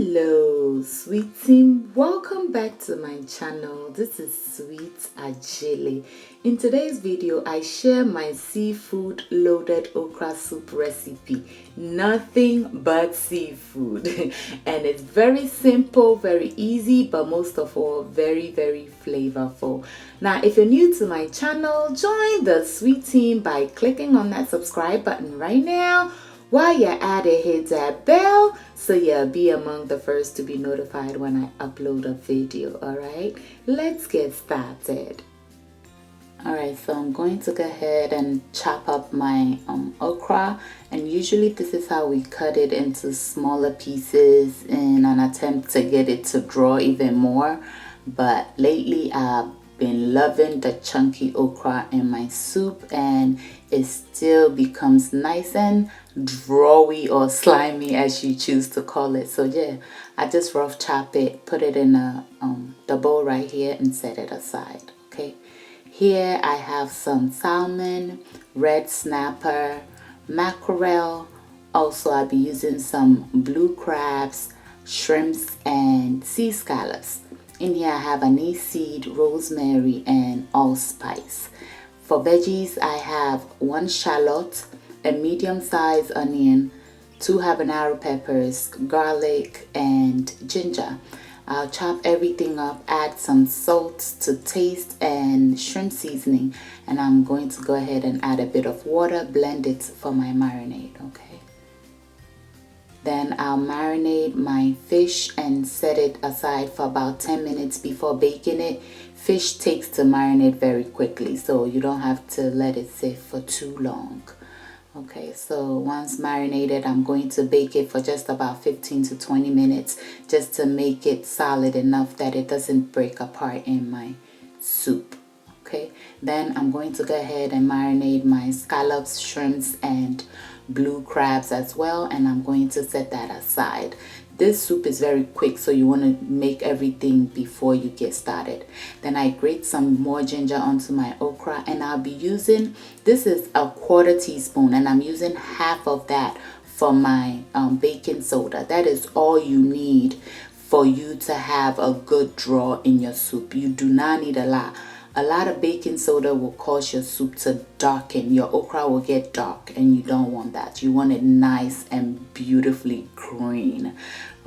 Hello sweet team, welcome back to my channel. This is Sweet Ajili. In today's video I share my seafood loaded okra soup recipe. Nothing but seafood and it's very simple, very easy, but most of all very flavorful. Now if you're new to my channel, join the sweet team by clicking on that subscribe button right now. While you're at it, hit that bell so you'll be among the first to be notified when I upload a video. Alright, let's get started. Alright, so I'm going to go ahead and chop up my okra, and usually this is how we cut it into smaller pieces in an attempt to get it to draw even more. But lately I've been loving the chunky okra in my soup, and it still becomes nice and drawy or slimy as you choose to call it. So yeah, I just rough chop it, put it in the bowl right here and set it aside. Okay, here I have some salmon, red snapper, mackerel. Also I'll be using some blue crabs, shrimps, and sea scallops. In here I have anise seed, rosemary, and allspice. For veggies I have 1 shallot, a medium-sized onion, 2 habanero peppers, garlic, and ginger. I'll chop everything up, add some salt to taste and shrimp seasoning, and I'm going to go ahead and add a bit of water, blend it for my marinade. Okay. Then I'll marinate my fish and set it aside for about 10 minutes before baking it. Fish takes to marinate very quickly, so you don't have to let it sit for too long. Okay, so once marinated, I'm going to bake it for just about 15 to 20 minutes just to make it solid enough that it doesn't break apart in my soup. Okay, then I'm going to go ahead and marinate my scallops, shrimps, and blue crabs as well, and I'm going to set that aside. This soup is very quick, so you want to make everything before you get started. Then I grate some more ginger onto my okra, and I'll be using, this is a 1/4 teaspoon, and I'm using half of that for my baking soda. That is all you need for you to have a good draw in your soup. You do not need a lot. A lot of baking soda will cause your soup to darken. Your okra will get dark, and you don't want that. You want it nice and beautifully green.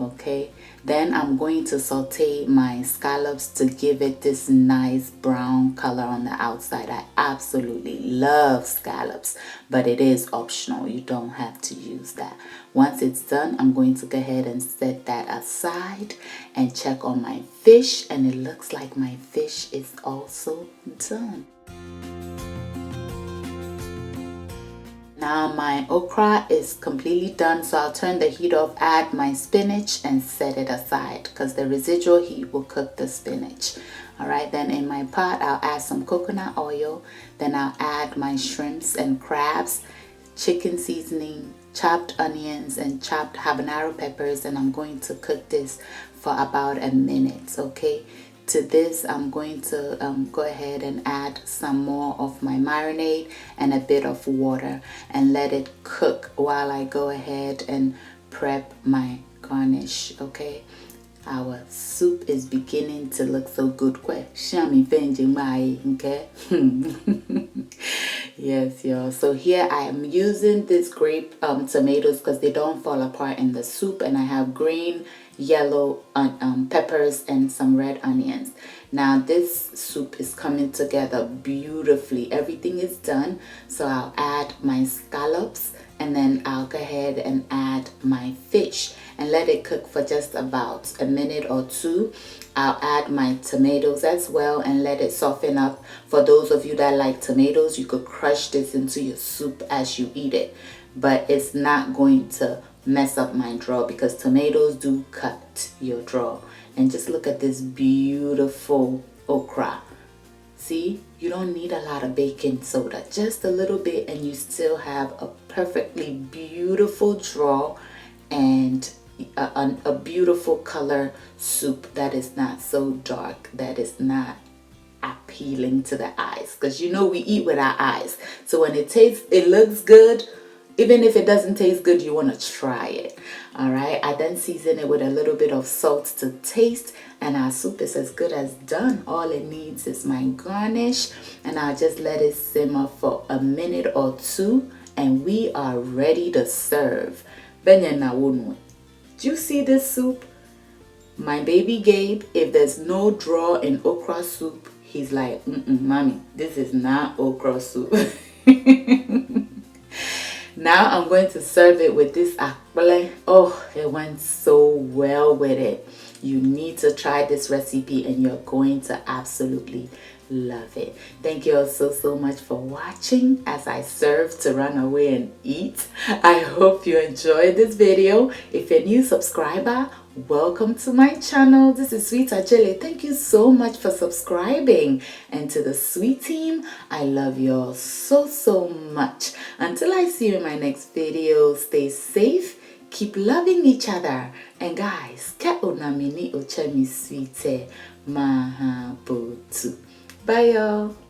Okay, then I'm going to saute my scallops to give it this nice brown color on the outside. I absolutely love scallops, but it is optional. You don't have to use that. Once it's done, I'm going to go ahead and set that aside and check on my fish, and it looks like my fish is also done. Now my okra is completely done, so I'll turn the heat off, add my spinach, and set it aside because the residual heat will cook the spinach. Alright, then in my pot I'll add some coconut oil, then I'll add my shrimps and crabs, chicken seasoning, chopped onions, and chopped habanero peppers, and I'm going to cook this for about a minute. Okay, to this I'm going to go ahead and add some more of my marinade and a bit of water and let it cook while I go ahead and prep my garnish. Okay, our soup is beginning to look so good. Okay. Yes, y'all. So here I am using this grape tomatoes because they don't fall apart in the soup, and I have green, yellow peppers and some red onions. Now this soup is coming together beautifully. Everything is done, so I'll add my scallops, and then I'll go ahead and add my fish and let it cook for just about a minute or two. I'll add my tomatoes as well and let it soften up. For those of you that like tomatoes, you could crush this into your soup as you eat it, but it's not going to mess up my draw because tomatoes do cut your draw. And just look at this beautiful okra. See, you don't need a lot of baking soda, just a little bit, and you still have a perfectly beautiful draw and a beautiful color soup that is not so dark, that is not appealing to the eyes, because you know we eat with our eyes. So when it tastes, it looks good, even if it doesn't taste good, you want to try it. Alright, I then season it with a little bit of salt to taste, and our soup is as good as done. All it needs is my garnish, and I'll just let it simmer for a minute or two, and we are ready to serve. Do you see this soup? My baby Gabe, if there's no draw in okra soup, he's like, mommy, this is not okra soup. Now I'm going to serve it with this akpele. Oh, it went so well with it. You need to try this recipe and you're going to absolutely love it. Thank you all so much for watching as I serve to run away and eat. I hope you enjoyed this video. If you're a new subscriber, welcome to my channel. This is Sweet Ajele. Thank you so much for subscribing. And to the sweet team, I love you all so much. Until I see you in my next video, stay safe, keep loving each other, and guys, ke onamini ochemi sweet mahabotu. Bye y'all.